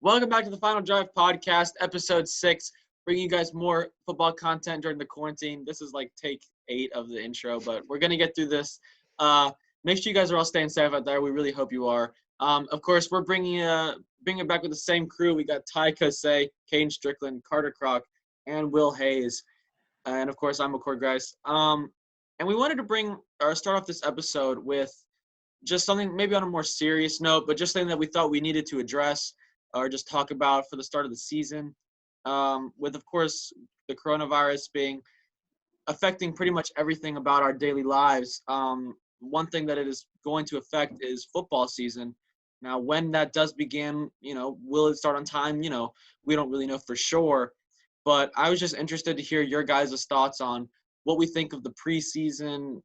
Welcome back to the Final Drive podcast, episode 6, bringing you guys more football content during the quarantine. This is like take 8 of the intro, but we're going to get through this. Make sure you guys are all staying safe out there. We really hope you are. Of course, we're bringing it back with the same crew. We got Ty Kosei, Kane Strickland, Carter Kroc, and Will Hayes. And, of course, I'm McCord Grice. And we wanted to start off this episode with just something maybe on a more serious note, but just something that we thought we needed to address or just talk about for the start of the season, with, of course, the coronavirus affecting pretty much everything about our daily lives. One thing that it is going to affect is football season. Now, when that does begin, will it start on time? We don't really know for sure. But I was just interested to hear your guys' thoughts on what we think of the preseason,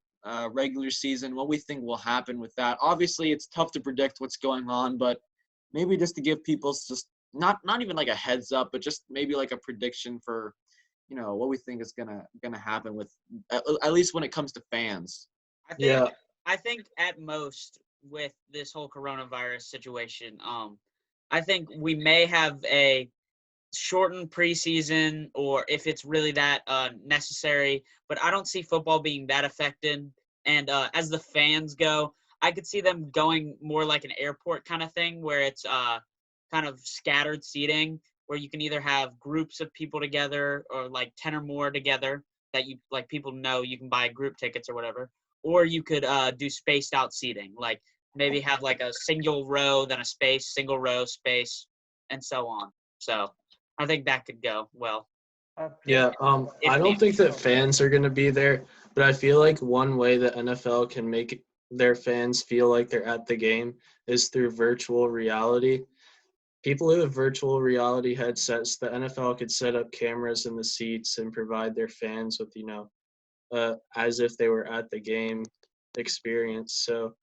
regular season, what we think will happen with that. Obviously, it's tough to predict what's going on, but maybe just to give people just not even like a heads up, but just maybe like a prediction for, what we think is gonna happen with at least when it comes to fans. I think at most with this whole coronavirus situation, I think we may have a shortened preseason, or if it's really that necessary, but I don't see football being that affected. And as the fans go, I could see them going more like an airport kind of thing, where it's kind of scattered seating, where you can either have groups of people together or like 10 or more together that you like people know you can buy group tickets or whatever, or you could do spaced out seating, like maybe have like a single row, then a space, single row, space, and so on. So I think that could go well. Yeah, I don't think that fans are going to be there, but I feel like one way the NFL can make their fans feel like they're at the game is through virtual reality. People who have virtual reality headsets, the NFL could set up cameras in the seats and provide their fans with, as if they were at the game experience. So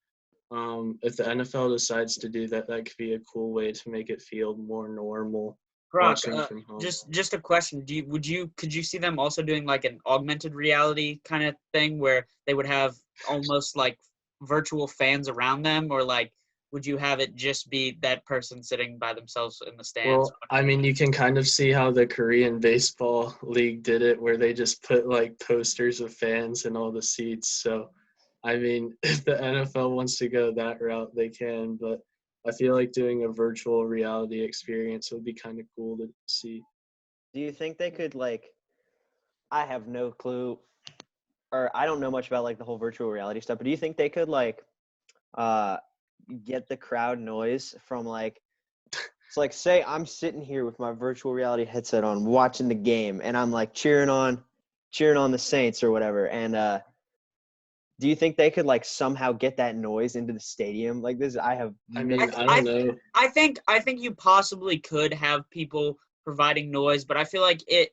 if the NFL decides to do that, that could be a cool way to make it feel more normal. Brock, just a question. Could you see them also doing like an augmented reality kind of thing where they would have almost like virtual fans around them, or like would you have it just be that person sitting by themselves in the stands? Well, I mean, you can kind of see how the Korean baseball league did it, where they just put like posters of fans in all the seats. So, I mean, if the NFL wants to go that route, they can, but I feel like doing a virtual reality experience would be kind of cool to see. Do you think they could, I have no clue, or I don't know much about, the whole virtual reality stuff, but do you think they could, get the crowd noise from, it's like, say I'm sitting here with my virtual reality headset on watching the game, and I'm, cheering on the Saints or whatever, and do you think they could somehow get that noise into the stadium like this? I don't know. I think you possibly could have people providing noise, but I feel like it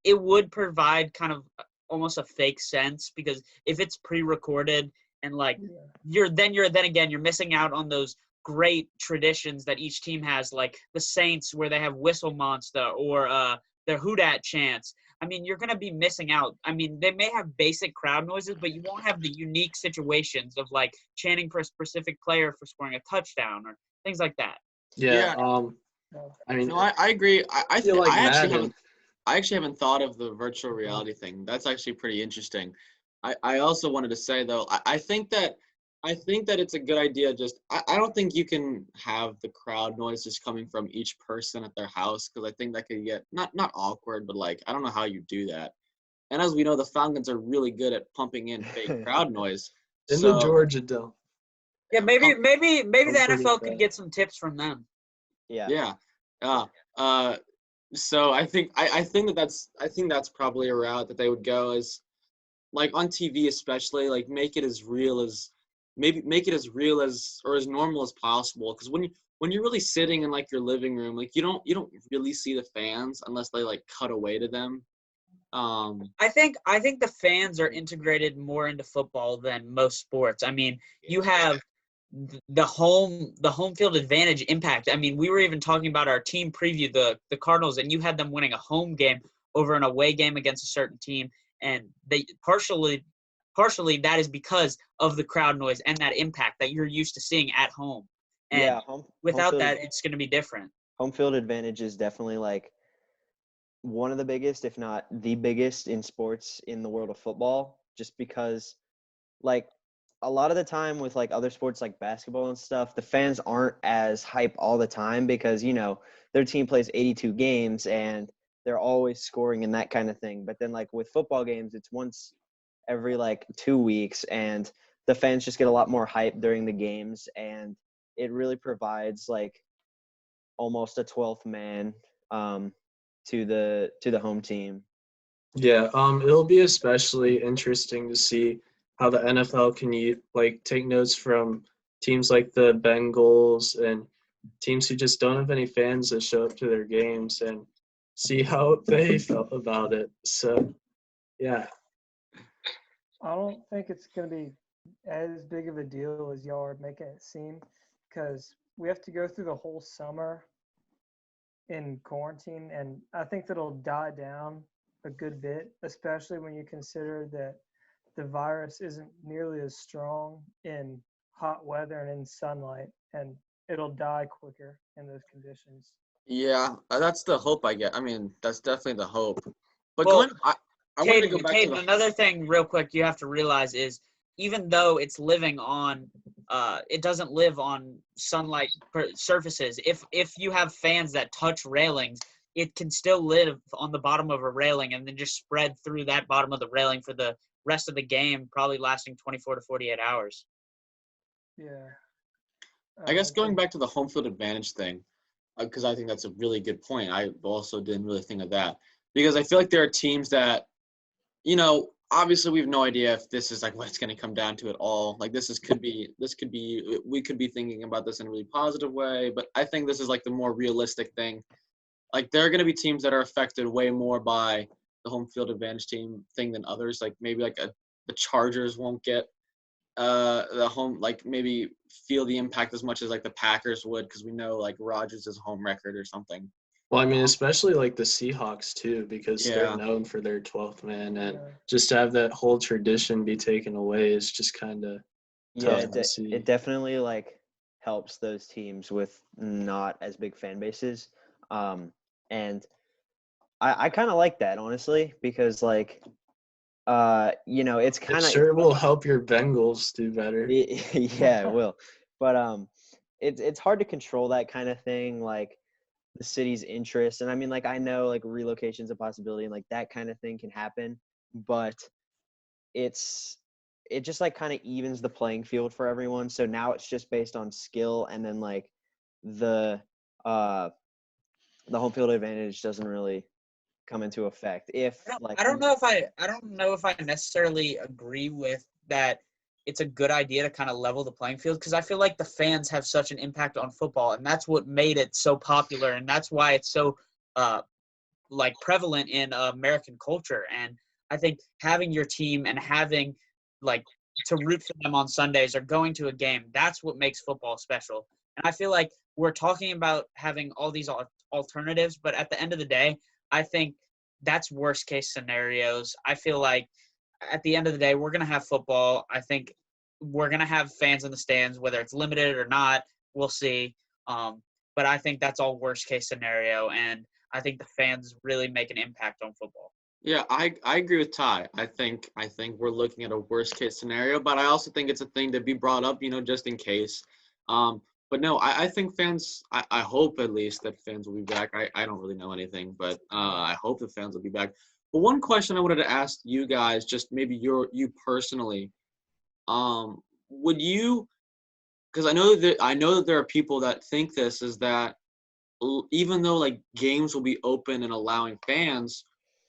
would provide kind of almost a fake sense, because if it's pre-recorded and you're missing out on those great traditions that each team has, like the Saints where they have Whistle Monster or their Houdat chants. I mean, you're going to be missing out. I mean, they may have basic crowd noises, but you won't have the unique situations of chanting for a specific player for scoring a touchdown or things like that. Yeah. I mean, no, I agree. I actually haven't thought of the virtual reality thing. That's actually pretty interesting. I also wanted to say though, I think that it's a good idea. Just I don't think you can have the crowd noise just coming from each person at their house, because I think that could get not awkward, but I don't know how you do that. And as we know, the Falcons are really good at pumping in fake crowd noise. In the Georgia Dome. Yeah, maybe the NFL could get some tips from them. Yeah. So I think that's probably a route that they would go, is on TV especially, make it as real as or as normal as possible, because when you're really sitting in your living room, you don't really see the fans unless they cut away to them. I think the fans are integrated more into football than most sports. I mean, you have the home field advantage impact. I mean, we were even talking about our team preview, the Cardinals, and you had them winning a home game over an away game against a certain team, and they partially that is because of the crowd noise and that impact that you're used to seeing at home. And without that, it's going to be different. home field advantage is definitely like one of the biggest, if not the biggest, in sports in the world of football, just because like a lot of the time with like other sports like basketball and stuff, the fans aren't as hype all the time because, their team plays 82 games and they're always scoring and that kind of thing. But then like with football games, it's once every like 2 weeks and the fans just get a lot more hype during the games, and it really provides like almost a 12th man to the home team. Yeah, it'll be especially interesting to see how the NFL can take notes from teams like the Bengals and teams who just don't have any fans that show up to their games and see how they felt about it. So, yeah. I don't think it's going to be as big of a deal as y'all are making it seem, because we have to go through the whole summer in quarantine, and I think that'll die down a good bit, especially when you consider that the virus isn't nearly as strong in hot weather and in sunlight, and it'll die quicker in those conditions. Yeah, that's the hope I get. I mean, that's definitely the hope. But Well, I wanted to go back to the another thing real quick you have to realize is even though it's living on it doesn't live on sunlight surfaces. If you have fans that touch railings, it can still live on the bottom of a railing and then just spread through that bottom of the railing for the rest of the game, probably lasting 24 to 48 hours. Yeah. I guess going back to the home field advantage thing, because I think that's a really good point. I also didn't really think of that, because I feel like there are teams that, obviously we have no idea if this is like what it's going to come down to at all. Like we could be thinking about this in a really positive way, but I think this is like the more realistic thing. Like there are going to be teams that are affected way more by the home field advantage team thing than others. Like maybe the Chargers won't get the home, like maybe feel the impact as much as like the Packers would, because we know like Rodgers' home record or something. Well, I mean, especially like the Seahawks too, because Yeah. they're known for their 12th man, and just to have that whole tradition be taken away is just kind of tough to see. It definitely like helps those teams with not as big fan bases, and I kind of like that, honestly, because like it's kind of It sure will help your Bengals do better. yeah, it will, but it's hard to control that kind of thing, like the city's interest. And I mean, like, I know like relocation's a possibility and like that kind of thing can happen, but it just like kind of evens the playing field for everyone. So now it's just based on skill, and then like the home field advantage doesn't really come into effect. I don't know if I necessarily agree with that. It's a good idea to kind of level the playing field, because I feel like the fans have such an impact on football, and that's what made it so popular, and that's why it's so prevalent in American culture. And I think having your team and having like to root for them on Sundays or going to a game, that's what makes football special. And I feel like we're talking about having all these alternatives, but at the end of the day, I think that's worst case scenarios. I feel like at the end of the day, we're going to have football. I think we're going to have fans in the stands, whether it's limited or not, we'll see. But I think that's all worst case scenario. And I think the fans really make an impact on football. Yeah, I agree with Ty. I think we're looking at a worst case scenario, but I also think it's a thing to be brought up, just in case. But no, I think fans, I hope at least that fans will be back. I don't really know anything, but I hope the fans will be back. But one question I wanted to ask you guys, just maybe you personally, would you, because I know that there are people that think this, is that even though like games will be open and allowing fans,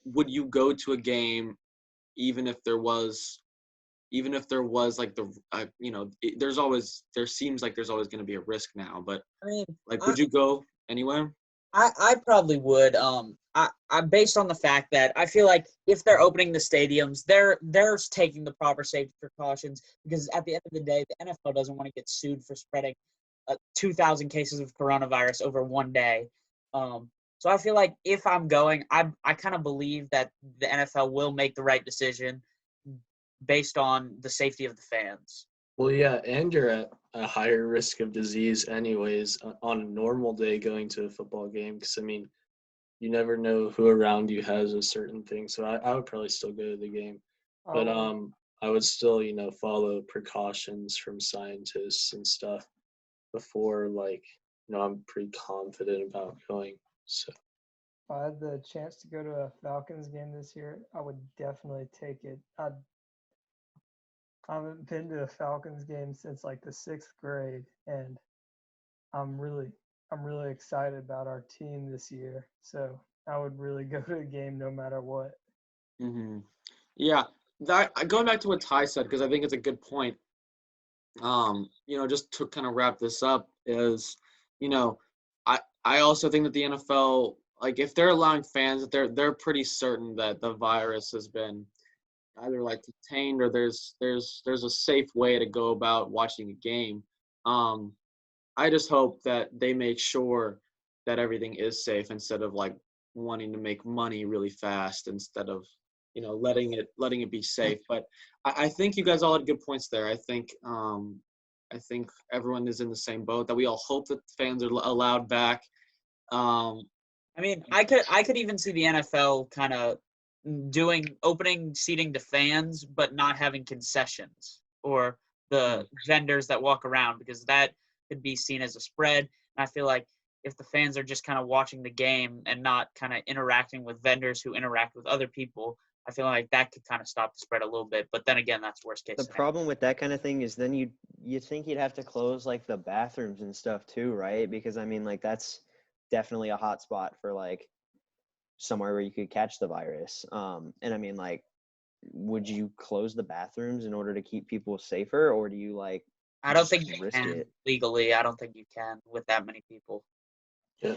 would you go to a game even if there was like there seems like there's always going to be a risk now, but I mean, like, would you go anywhere? I probably would. I based on the fact that I feel like if they're opening the stadiums, they're taking the proper safety precautions, because at the end of the day, the NFL doesn't want to get sued for spreading 2,000 cases of coronavirus over one day. So I feel like if I'm going, I kind of believe that the NFL will make the right decision based on the safety of the fans. Well, yeah, and you're at a higher risk of disease anyways on a normal day going to a football game. Because, I mean, you never know who around you has a certain thing. So I would probably still go to the game. But I would still, follow precautions from scientists and stuff before, I'm pretty confident about going. So If I had the chance to go to a Falcons game this year, I would definitely take it. I haven't been to a Falcons game since like the 6th grade, and I'm really excited about our team this year. So I would really go to a game no matter what. Mm-hmm. Yeah, that going back to what Ty said, because I think it's a good point. Just to kind of wrap this up is, I also think that the NFL, like if they're allowing fans, that they're pretty certain that the virus has been either like contained or there's a safe way to go about watching a game. I just hope that they make sure that everything is safe instead of like wanting to make money really fast instead of letting it be safe. But I think you guys all had good points there. I think everyone is in the same boat, that we all hope that fans are allowed back. I mean, I could even see the NFL kind of opening seating to fans, but not having concessions or the vendors that walk around, because that could be seen as a spread. And I feel like if the fans are just kind of watching the game and not kind of interacting with vendors who interact with other people, I feel like that could kind of stop the spread a little bit. But then again, that's worst case The scenario. problem with that kind of thing is then you think you'd have to close like the bathrooms and stuff too, right? Because I mean, like that's definitely a hot spot for like somewhere where you could catch the virus. And I mean, like, would you close the bathrooms in order to keep people safer, or do you like? I don't just think you risk can it? legally. I don't think you can with that many people. yeah.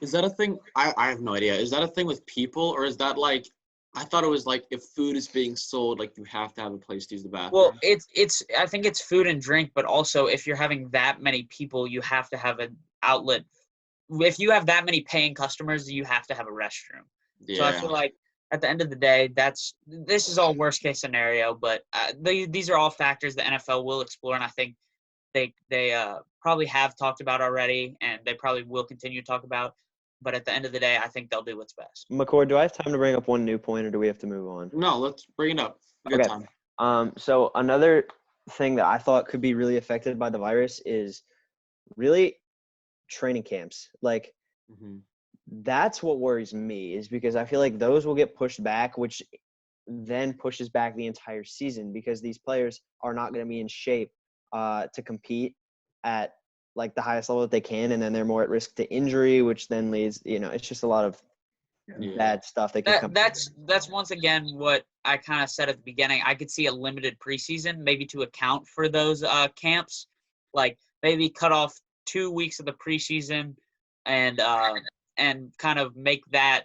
Is that a thing? I have no idea. Is that a thing with people, or is that like, I thought it was like if food is being sold, like you have to have a place to use the bathroom. Well, it's I think it's food and drink, but also if you're having that many people, you have to have an outlet. If you have that many paying customers, you have to have a restroom. Yeah. So I feel like at the end of the day, this is all worst case scenario, but these are all factors the NFL will explore, and I think they probably have talked about already, and they probably will continue to talk about. But at the end of the day, I think they'll do what's best. McCord, do I have time to bring up one new point, or do we have to move on? No, let's bring it up. Good Okay. time. So another thing that I thought could be really affected by the virus is really training camps. Like Mm-hmm. that's what worries me, is because I feel like those will get pushed back, which then pushes back the entire season, because these players are not going to be in shape to compete at like the highest level that they can, and then they're more at risk to injury, which then leads, it's just a lot of bad stuff that can come. That's once again what I kind of said at the beginning. I could see a limited preseason, maybe to account for those camps, like maybe cut off 2 weeks of the preseason and kind of make that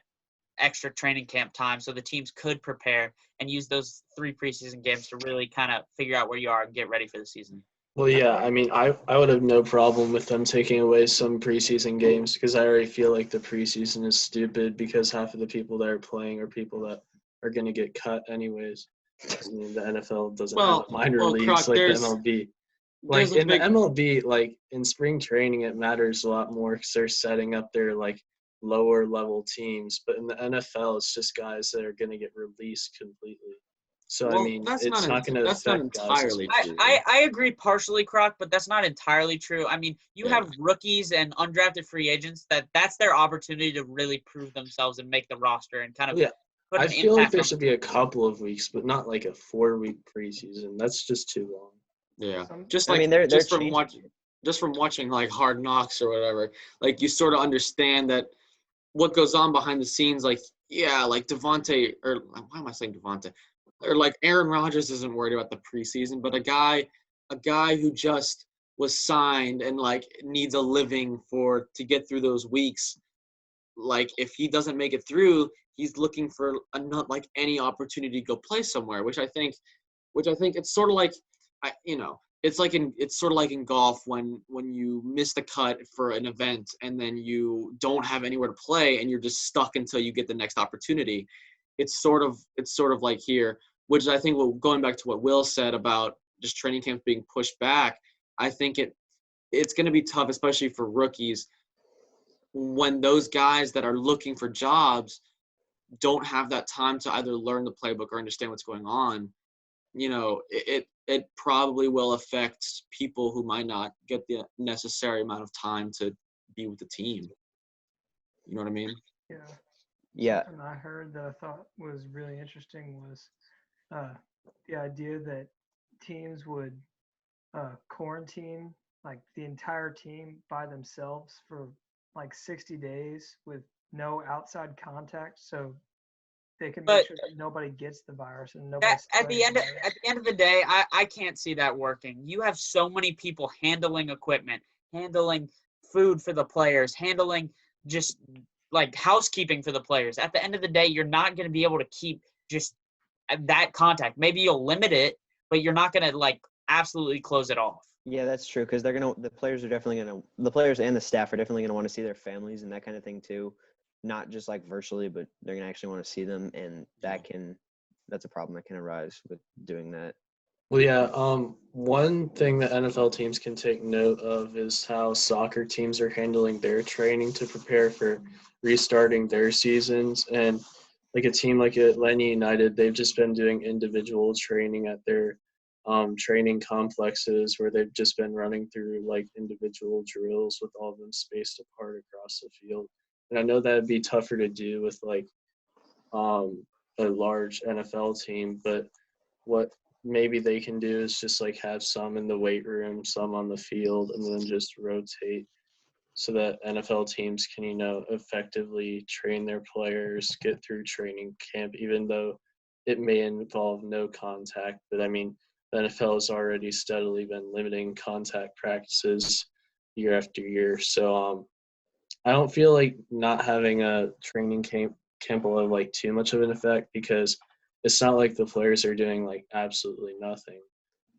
extra training camp time so the teams could prepare and use those 3 preseason games to really kind of figure out where you are and get ready for the season. Well, yeah, I mean, I would have no problem with them taking away some preseason games, because I already feel like the preseason is stupid because half of the people that are playing are people that are going to get cut anyways. I mean, the NFL doesn't have minor leagues like the MLB. Like in the MLB, like in spring training, it matters a lot more because they're setting up their like lower level teams. But in the NFL, it's just guys that are going to get released completely. So, I mean, it's not going to affect guys. I agree partially, Croc, but that's not entirely true. I mean, you have rookies and undrafted free agents that's their opportunity to really prove themselves and make the roster and kind of put an I feel like impact there on should be a couple of weeks, but not like a 4-week preseason. That's just too long. Yeah, just from watching like Hard Knocks or whatever, like you sort of understand that what goes on behind the scenes. Like like Devontae, or why am I saying Devontae? Or like Aaron Rodgers isn't worried about the preseason, but a guy who just was signed and like needs a living to get through those weeks. Like if he doesn't make it through, he's looking for like any opportunity to go play somewhere, which I think it's sort of like, it's sort of like in golf when you miss the cut for an event and then you don't have anywhere to play and you're just stuck until you get the next opportunity. It's sort of like here, which I think, going back to what Will said about just training camps being pushed back, I think it's going to be tough, especially for rookies, when those guys that are looking for jobs don't have that time to either learn the playbook or understand what's going on. It probably will affect people who might not get the necessary amount of time to be with the team. You know what I mean? Yeah. Yeah. Something I heard that I thought was really interesting was the idea that teams would quarantine like the entire team by themselves for like 60 days with no outside contact, so they can make But sure that nobody gets the virus and nobody at the end spreads at the end of the day, I can't see that working. You have so many people handling equipment, handling food for the players, handling just like housekeeping for the players. At the end of the day, you're not going to be able to keep just that contact. Maybe you'll limit it, but you're not going to like absolutely close it off. Yeah, that's true because the players and the staff are definitely gonna want to see their families and that kind of thing too, not just like virtually, but they're gonna actually want to see them, and that's a problem that can arise with doing that. Well, yeah. One thing that NFL teams can take note of is how soccer teams are handling their training to prepare for restarting their seasons. And like a team like Atlanta United, they've just been doing individual training at their training complexes where they've just been running through like individual drills with all of them spaced apart across the field. And I know that'd be tougher to do with like a large NFL team, but what maybe they can do is just like have some in the weight room, some on the field, and then just rotate so that NFL teams can, effectively train their players, get through training camp, even though it may involve no contact. But I mean, the NFL has already steadily been limiting contact practices year after year. So I don't feel like not having a training camp will have like too much of an effect because it's not like the players are doing like absolutely nothing.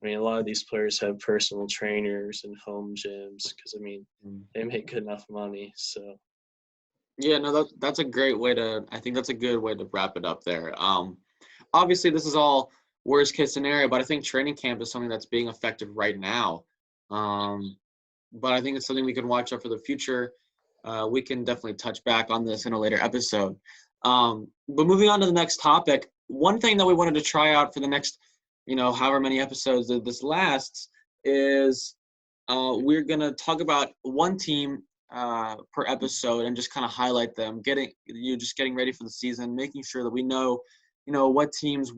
I mean, a lot of these players have personal trainers and home gyms because, I mean, they make good enough money. So, Yeah, no, that's a great way to. I think that's a good way to wrap it up there. Obviously, this is all worst case scenario, but I think training camp is something that's being affected right now. But I think it's something we can watch out for the future. We can definitely touch back on this in a later episode. But moving on to the next topic, one thing that we wanted to try out for the next, however many episodes that this lasts is we're going to talk about one team per episode and just kind of highlight them, getting ready for the season, making sure that we know, what teams,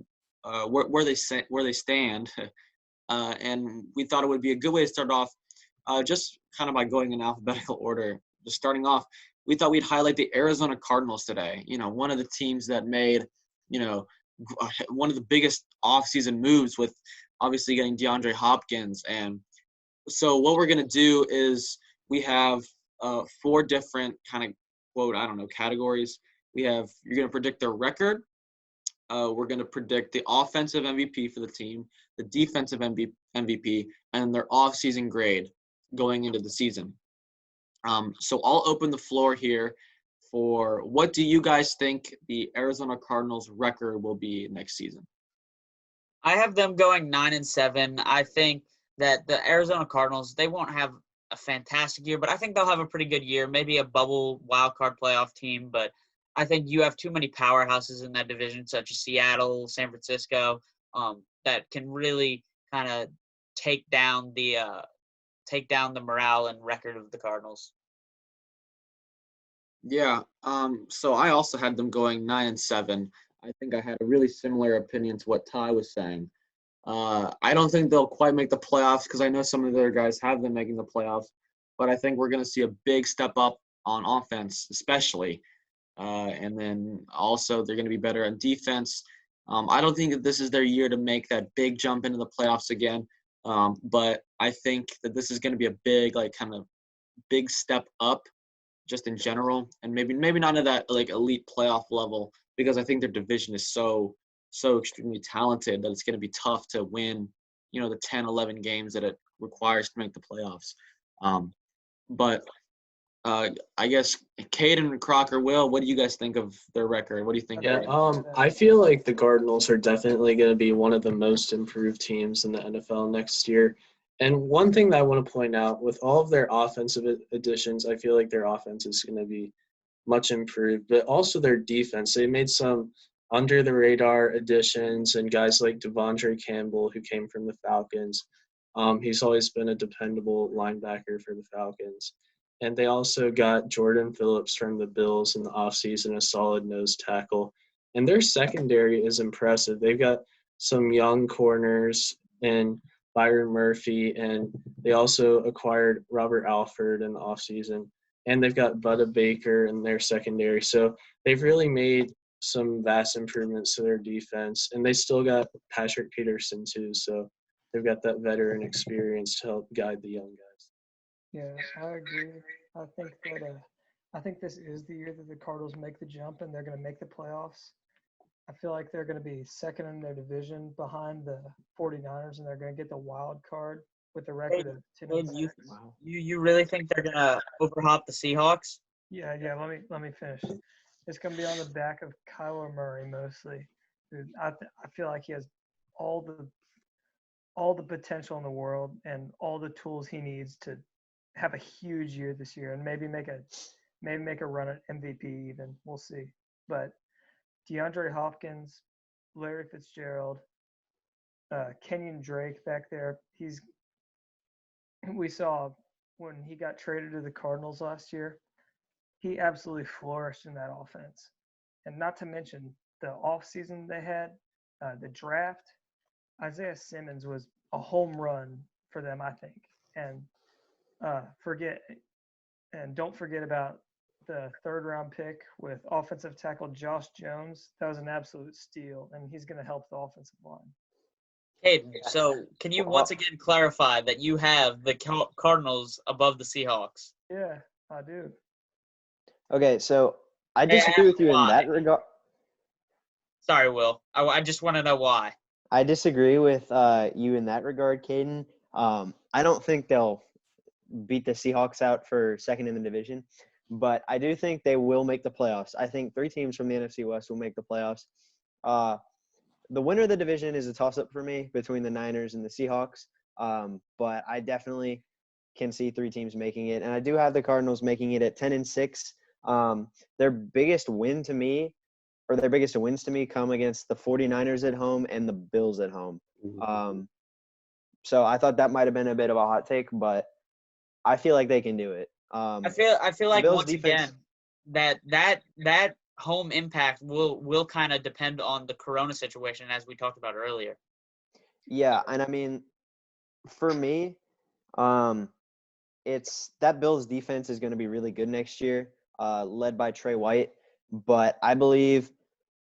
where they stand. And we thought it would be a good way to start off just kind of by going in alphabetical order. Just starting off, we thought we'd highlight the Arizona Cardinals today. One of the teams that made, one of the biggest offseason moves with obviously getting DeAndre Hopkins. And so what we're going to do is we have 4 different kind of, quote, categories. You're going to predict their record. We're going to predict the offensive MVP for the team, the defensive MVP, and their offseason grade going into the season. So I'll open the floor here for what do you guys think the Arizona Cardinals record will be next season? I have them going 9-7. I think that the Arizona Cardinals, they won't have a fantastic year, but I think they'll have a pretty good year, maybe a bubble wild card playoff team. But I think you have too many powerhouses in that division, such as Seattle, San Francisco, that can really kind of take down the morale and record of the Cardinals. Yeah. So I also had them going 9-7. I think I had a really similar opinion to what Ty was saying. I don't think they'll quite make the playoffs because I know some of the other guys have them making the playoffs, but I think we're going to see a big step up on offense, especially. And then also they're going to be better on defense. I don't think that this is their year to make that big jump into the playoffs again. But I think that this is going to be a big, big step up just in general. And maybe not at that like elite playoff level because I think their division is so extremely talented that it's going to be tough to win, the 10, 11 games that it requires to make the playoffs. But I guess Caden, Crocker, Will, what do you guys think of their record? What do you think? Yeah, I feel like the Cardinals are definitely going to be one of the most improved teams in the NFL next year. And one thing that I want to point out, with all of their offensive additions, I feel like their offense is going to be much improved, but also their defense. They made some under-the-radar additions, and guys like Devondre Campbell, who came from the Falcons. He's always been a dependable linebacker for the Falcons. And they also got Jordan Phillips from the Bills in the offseason, a solid nose tackle. And their secondary is impressive. They've got some young corners and Byron Murphy, and they also acquired Robert Alford in the offseason. And they've got Budda Baker in their secondary. So they've really made some vast improvements to their defense. And they still got Patrick Peterson too. So they've got that veteran experience to help guide the young guys. Yeah, I agree. I think this is the year that the Cardinals make the jump and they're going to make the playoffs. I feel like they're going to be second in their division behind the 49ers, and they're going to get the wild card with the record of 10-6. You really think they're going to overhop the Seahawks? Yeah. Let me finish. It's going to be on the back of Kyler Murray mostly. Dude, I feel like he has all the potential in the world and all the tools he needs to have a huge year this year and maybe make a run at MVP even. We'll see. But DeAndre Hopkins, Larry Fitzgerald, Kenyon Drake back there. We saw when he got traded to the Cardinals last year, he absolutely flourished in that offense. And not to mention the offseason they had, the draft, Isaiah Simmons was a home run for them, I think. And don't forget about the third-round pick with offensive tackle Josh Jones. That was an absolute steal, and he's going to help the offensive line. Hayden, so can you once again clarify that you have the Cardinals above the Seahawks? Yeah, I do. Okay, so I disagree with you in that regard. Sorry, Will. I just want to know why. I disagree with you in that regard, Caden. I don't think they'll beat the Seahawks out for second in the division, but I do think they will make the playoffs. I think 3 teams from the NFC West will make the playoffs. The winner of the division is a toss-up for me between the Niners and the Seahawks, but I definitely can see 3 teams making it, and I do have the Cardinals making it at 10-6. Their biggest wins to me come against the 49ers at home and the Bills at home. So I thought that might have been a bit of a hot take, but I feel like they can do it. I feel like once again that home impact will kind of depend on the Corona situation, as we talked about earlier. Yeah, and I mean, for me, it's that Bills defense is going to be really good next year, led by Trey White. But I believe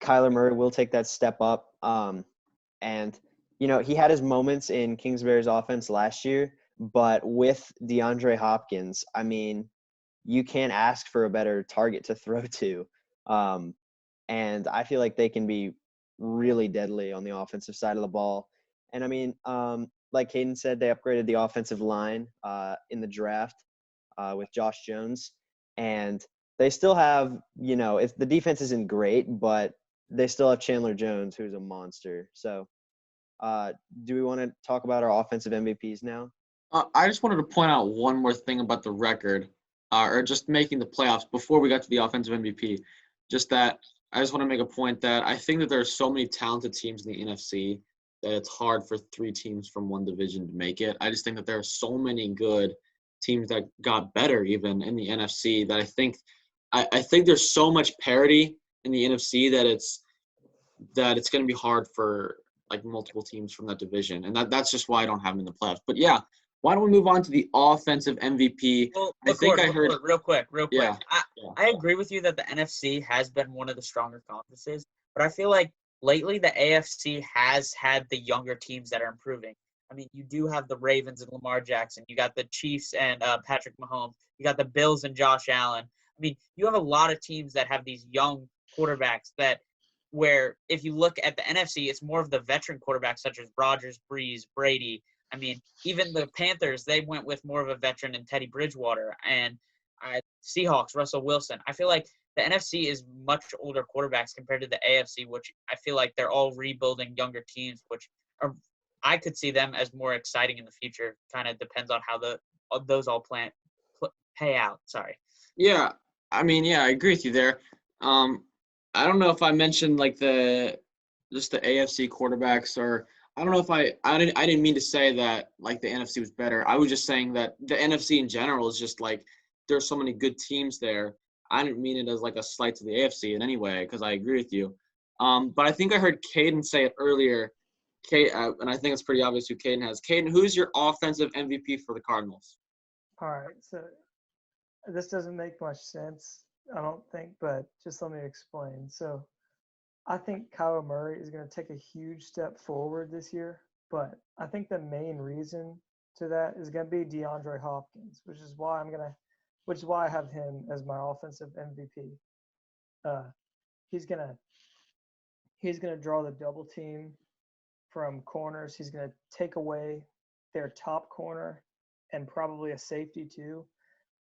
Kyler Murray will take that step up. And he had his moments in Kingsbury's offense last year. But with DeAndre Hopkins, I mean, you can't ask for a better target to throw to. And I feel like they can be really deadly on the offensive side of the ball. And, I mean, like Caden said, they upgraded the offensive line in the draft with Josh Jones. And they still have, if the defense isn't great, but they still have Chandler Jones, who's a monster. So do we want to talk about our offensive MVPs now? I just wanted to point out one more thing about the record, or just making the playoffs before we got to the offensive MVP. Just that I just want to make a point that I think that there are so many talented teams in the NFC that it's hard for 3 teams from one division to make it. I just think that there are so many good teams that got better even in the NFC that I think there's so much parity in the NFC that it's going to be hard for like multiple teams from that division, and that's just why I don't have them in the playoffs. But yeah. Why don't we move on to the offensive MVP? Well, I heard real quick. Yeah. I agree with you that the NFC has been one of the stronger conferences, but I feel like lately the AFC has had the younger teams that are improving. I mean, you do have the Ravens and Lamar Jackson. You got the Chiefs and Patrick Mahomes. You got the Bills and Josh Allen. I mean, you have a lot of teams that have these young quarterbacks where if you look at the NFC, it's more of the veteran quarterbacks such as Rodgers, Breeze, Brady. I mean, even the Panthers, they went with more of a veteran in Teddy Bridgewater. And Seahawks, Russell Wilson. I feel like the NFC is much older quarterbacks compared to the AFC, which I feel like they're all rebuilding younger teams, which are I could see them as more exciting in the future. Kind of depends on how those all pay out. Sorry. Yeah, I mean, yeah, I agree with you there. I don't know if I mentioned like just the AFC quarterbacks, or I don't know if I didn't mean to say that like the NFC was better. I was just saying that the NFC in general is just like there's so many good teams there. I didn't mean it as like a slight to the AFC in any way, because I agree with you. But I think I heard Caden say it earlier. And I think it's pretty obvious who Caden has. Caden, who's your offensive MVP for the Cardinals? All right, so this doesn't make much sense, I don't think, but just let me explain. So I think Kyler Murray is going to take a huge step forward this year, but I think the main reason to that is going to be DeAndre Hopkins, which is why I have him as my offensive MVP. He's gonna draw the double team from corners. He's gonna take away their top corner and probably a safety too,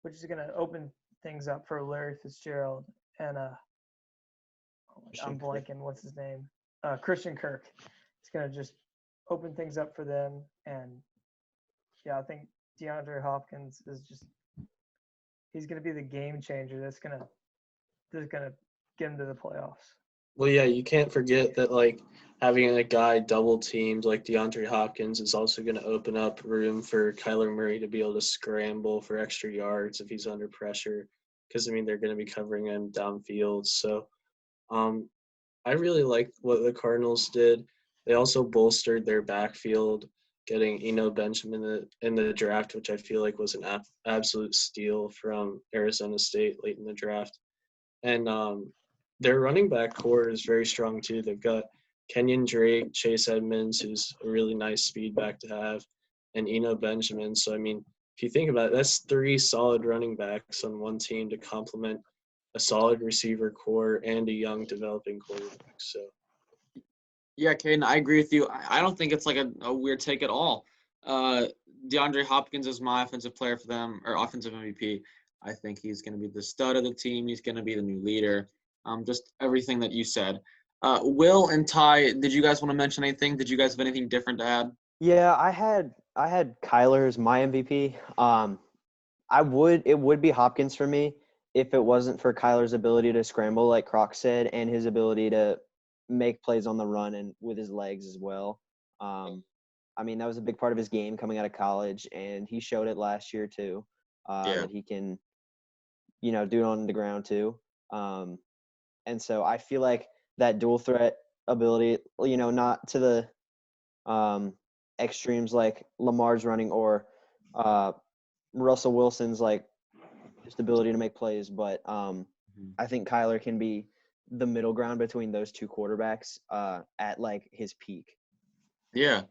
which is gonna open things up for Larry Fitzgerald and I'm blanking. What's his name? Christian Kirk. It's gonna just open things up for them, and yeah, I think DeAndre Hopkins is he's gonna be the game changer. That's gonna get him to the playoffs. Well, yeah, you can't forget that like having a guy double teamed like DeAndre Hopkins is also going to open up room for Kyler Murray to be able to scramble for extra yards if he's under pressure, because I mean they're going to be covering him downfield. So, I really like what the Cardinals did. They also bolstered their backfield, getting Benjamin in the draft, which I feel like was an absolute steal from Arizona State late in the draft. And their running back core is very strong too. They've got Kenyon Drake, Chase Edmonds, who's a really nice speed back to have, and Benjamin. So, I mean, if you think about it, that's 3 solid running backs on one team to complement a solid receiver core and a young developing quarterback. So, Yeah, Caden, I agree with you. I don't think it's like a weird take at all. DeAndre Hopkins is my offensive player for them, or offensive MVP. I think he's going to be the stud of the team. He's going to be the new leader. Just everything that you said. Will and Ty, did you guys want to mention anything? Did you guys have anything different to add? Yeah, I had Kyler as my MVP. It would be Hopkins for me if it wasn't for Kyler's ability to scramble, like Croc said, and his ability to make plays on the run and with his legs as well. I mean, that was a big part of his game coming out of college, and he showed it last year too. That he can, do it on the ground too. And so I feel like that dual threat ability, not to the extremes like Lamar's running or Russell Wilson's like just ability to make plays, but I think Kyler can be the middle ground between those two quarterbacks at like his peak. Yeah.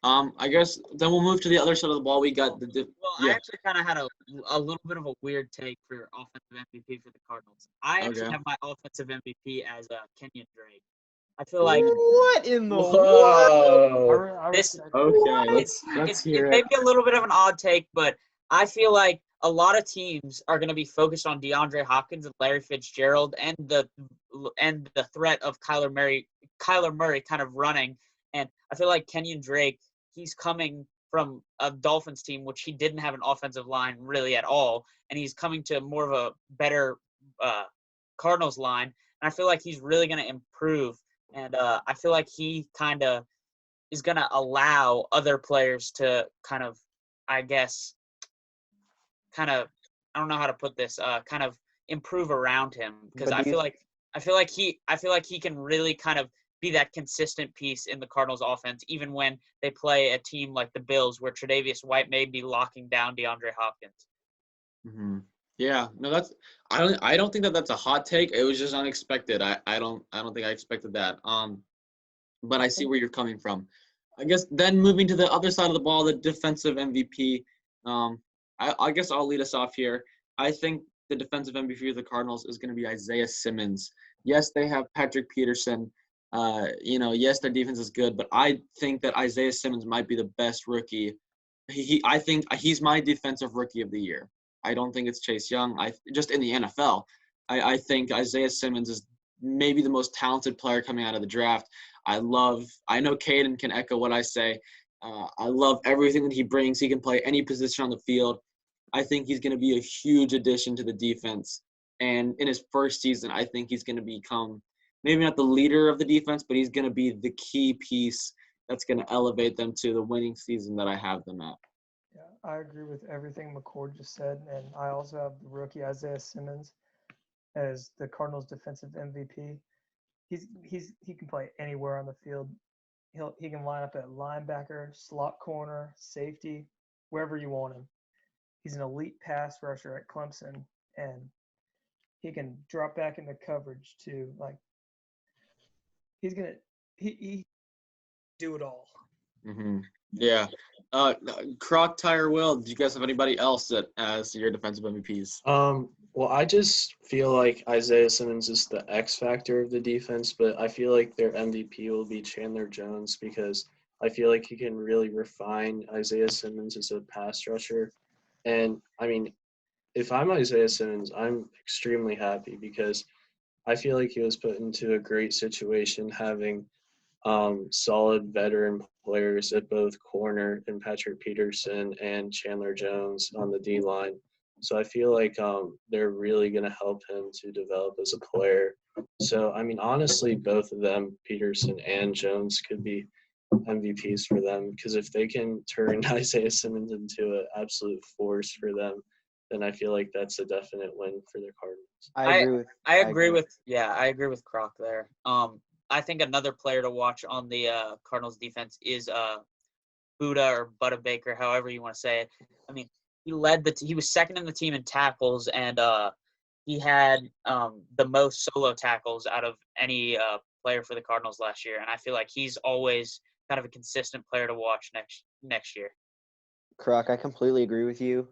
I guess then we'll move to the other side of the ball. We got I actually kind of had a little bit of a weird take for offensive MVP for the Cardinals. I actually have my offensive MVP as Kenyon Drake. I feel like what in the Whoa. This Okay, let's hear it may be a little bit of an odd take, but I feel like a lot of teams are going to be focused on DeAndre Hopkins and Larry Fitzgerald and the threat of Kyler Murray kind of running. And I feel like Kenyon Drake, he's coming from a Dolphins team, which he didn't have an offensive line really at all, and he's coming to more of a better Cardinals line. And I feel like he's really going to improve. And I feel like he kind of is going to allow other players to kind of, I guess, I don't know how to put this, kind of improve around him, because I feel like he can really kind of be that consistent piece in the Cardinals offense, even when they play a team like the Bills, where Tre'Davious White may be locking down DeAndre Hopkins. Mm-hmm. Yeah, no, I don't think that's a hot take. It was just unexpected. I don't think I expected that. But I see where you're coming from. I guess then moving to the other side of the ball, the defensive MVP. I guess I'll lead us off here. I think the defensive MVP of the Cardinals is going to be Isaiah Simmons. Yes, they have Patrick Peterson. Yes, their defense is good, but I think that Isaiah Simmons might be the best rookie. I think he's my defensive rookie of the year. I don't think it's Chase Young. Just in the NFL, I think Isaiah Simmons is maybe the most talented player coming out of the draft. I know Caden can echo what I say. I love everything that he brings. He can play any position on the field. I think he's going to be a huge addition to the defense. And in his first season, I think he's going to become maybe not the leader of the defense, but he's going to be the key piece that's going to elevate them to the winning season that I have them at. Yeah, I agree with everything McCord just said, and I also have the rookie Isaiah Simmons as the Cardinals' defensive MVP. He can play anywhere on the field. He can line up at linebacker, slot corner, safety, wherever you want him. He's an elite pass rusher at Clemson, and he can drop back into coverage too. Like he do it all. Mm-hmm. Yeah. Croc, Tire, Will, do you guys have anybody else that as your defensive MVPs? Well, I just feel like Isaiah Simmons is the X factor of the defense, but I feel like their MVP will be Chandler Jones because I feel like he can really refine Isaiah Simmons as a pass rusher. And I mean, if I'm Isaiah Simmons, I'm extremely happy because I feel like he was put into a great situation having solid veteran players at both corner and Patrick Peterson and Chandler Jones on the D line. So I feel like they're really going to help him to develop as a player. So, I mean, honestly, both of them, Peterson and Jones, could be MVPs for them because if they can turn Isaiah Simmons into an absolute force for them, then I feel like that's a definite win for the Cardinals. I agree with Croc there. I think another player to watch on the Cardinals defense is Buda or Buda Baker, however you want to say it. I mean, he was second in the team in tackles, and he had the most solo tackles out of any player for the Cardinals last year. And I feel like he's always kind of a consistent player to watch next year. Croc, I completely agree with you.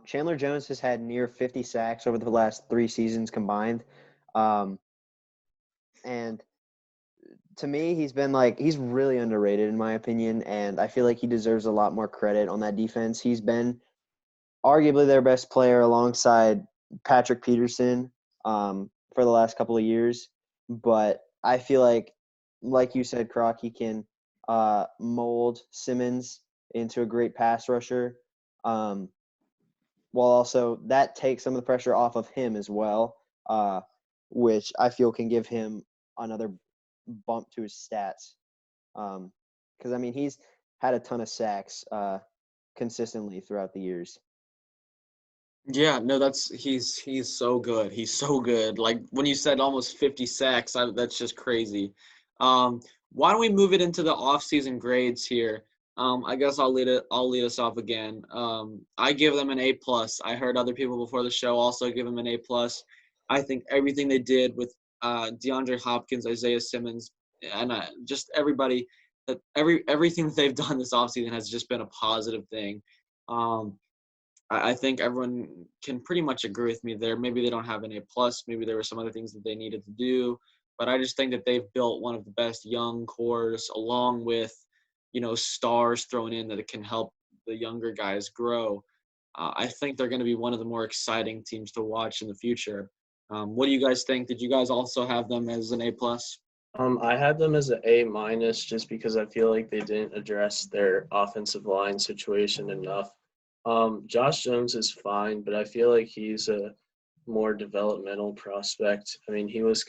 Chandler Jones has had near 50 sacks over the last 3 seasons combined. And to me, he's really underrated in my opinion, and I feel like he deserves a lot more credit on that defense. He's been arguably their best player alongside Patrick Peterson for the last couple of years. But I feel like you said, Croc, he can mold Simmons into a great pass rusher, while also that takes some of the pressure off of him as well, which I feel can give him another bump to his stats. Because, I mean, he's had a ton of sacks consistently throughout the years. Yeah, no, he's so good. He's so good. Like when you said almost 50 sacks, that's just crazy. Why don't we move it into the off-season grades here? I guess I'll lead us off again. I give them an A+. I heard other people before the show also give them an A+. I think everything they did with DeAndre Hopkins, Isaiah Simmons, and just everybody, everything that they've done this offseason has just been a positive thing. I think everyone can pretty much agree with me there. Maybe they don't have an A+. Maybe there were some other things that they needed to do. But I just think that they've built one of the best young cores along with, stars thrown in that can help the younger guys grow. I think they're going to be one of the more exciting teams to watch in the future. What do you guys think? Did you guys also have them as an A+? I had them as an A- just because I feel like they didn't address their offensive line situation enough. Josh Jones is fine, but I feel like he's a more developmental prospect. I mean, he's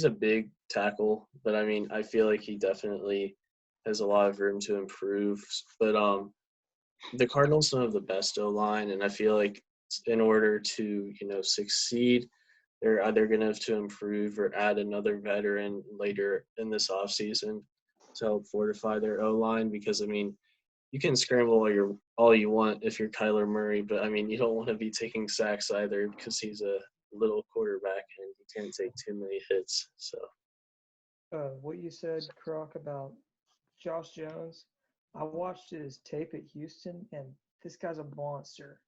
a big tackle, but I mean, I feel like he definitely has a lot of room to improve. But the Cardinals don't have the best O-line, and I feel like in order to, succeed, they're either going to have to improve or add another veteran later in this offseason to help fortify their O-line because, I mean, you can scramble all you want if you're Kyler Murray, but I mean you don't want to be taking sacks either because he's a little quarterback and he can't take too many hits. So What you said, Croc, about Josh Jones, I watched his tape at Houston, and this guy's a monster.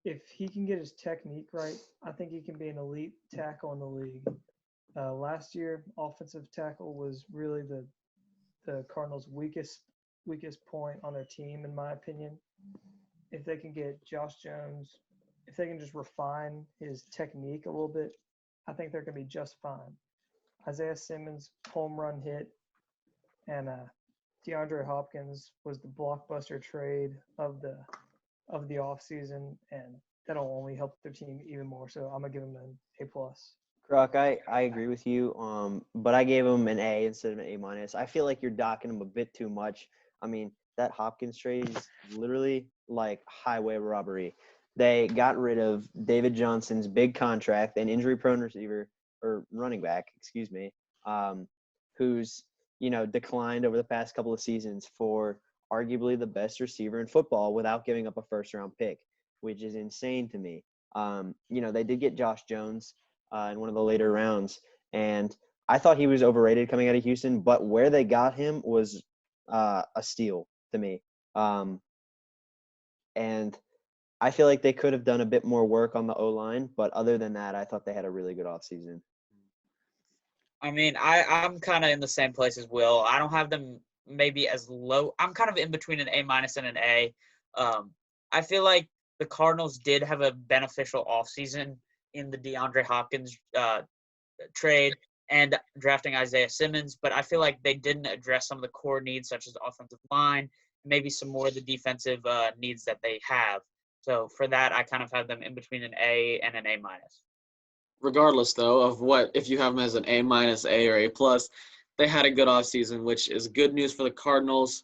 If he can get his technique right, I think he can be an elite tackle in the league. Last year, offensive tackle was really the Cardinals' weakest point on their team, in my opinion. if they can get Josh Jones, if they can just refine his technique a little bit, I think they're going to be just fine. Isaiah Simmons' home run hit and DeAndre Hopkins was the blockbuster trade of the offseason, and that'll only help their team even more. So I'm gonna give them an A+. Croc, I agree with you. But I gave him an A instead of an A-. I feel like you're docking him a bit too much. I mean, that Hopkins trade is literally like highway robbery. They got rid of David Johnson's big contract and injury-prone receiver or running back, excuse me, who's declined over the past couple of seasons for arguably the best receiver in football without giving up a first-round pick, which is insane to me. They did get Josh Jones in one of the later rounds, and I thought he was overrated coming out of Houston, but where they got him was a steal to me. And I feel like they could have done a bit more work on the O-line, but other than that, I thought they had a really good offseason. I mean, I'm kind of in the same place as Will. I don't have them maybe as low. I'm kind of in between an A- and an A. I feel like the Cardinals did have a beneficial offseason in the DeAndre Hopkins trade and drafting Isaiah Simmons, but I feel like they didn't address some of the core needs such as offensive line, maybe some more of the defensive needs that they have. So for that, I kind of have them in between an A and an A-. Regardless, though, of what if you have them as an A-, A, or A+, they had a good offseason, which is good news for the Cardinals.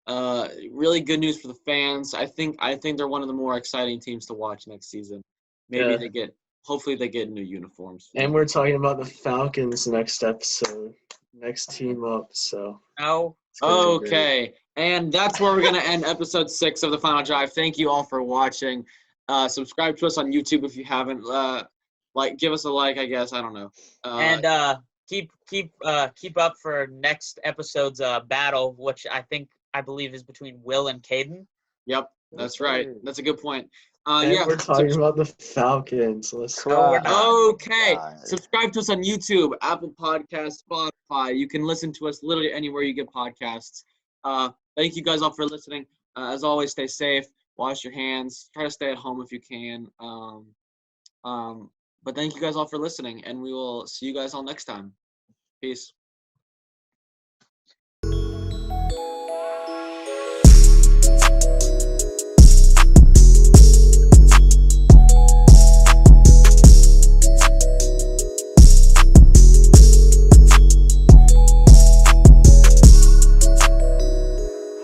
Really good news for the fans. I think they're one of the more exciting teams to watch next season. Maybe hopefully they get new uniforms. And we're talking about the Falcons next episode, next team up. So. No. Okay, and that's where we're going to end episode 6 of The Final Drive. Thank you all for watching. Subscribe to us on YouTube if you haven't. Give us a like, I guess. I don't know. And keep up for next episode's battle, which I believe is between Will and Caden. Yep, that's right. That's a good point. We're talking about the Falcons. No, we're not. Okay. Subscribe to us on YouTube, Apple Podcasts, Spotify. You can listen to us literally anywhere you get podcasts. Thank you guys all for listening. As always, stay safe. Wash your hands. Try to stay at home if you can. But thank you guys all for listening, and we will see you guys all next time. Peace.